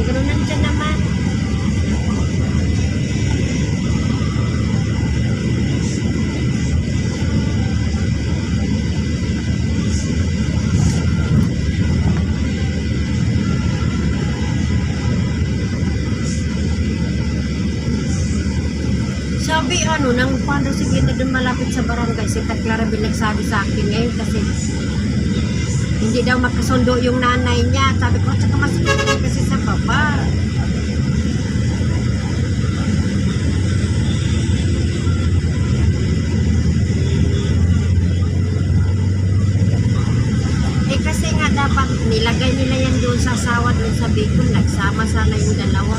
Negro nandyan naman. Sabi nang paano sige na doon malapit sa barangay, si Clara nagsabi sa akin ngayon kasi hindi daw magkasundo yung nanay niya. Sabi ko, tsaka mas kasi sa baba. Eh kasi nga dapat nilagay nila yan doon sa asawa doon sa Bicol. Nagsama sana yung dalawa.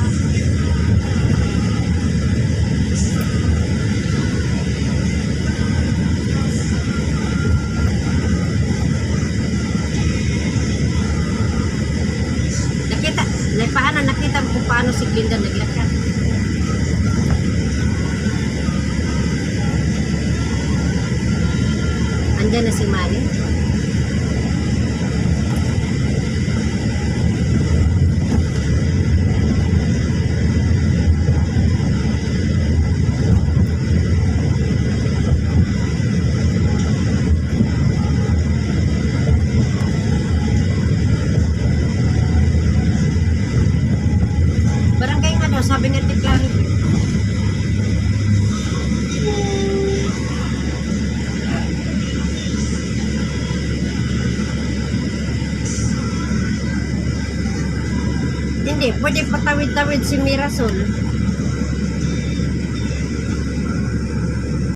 Nakita mo kung paano si Glinda naglakad. Andyan na si Mali. Barangay nga daw, sabi nga Clara. Hindi, pwede patawid-tawid si Mirasol.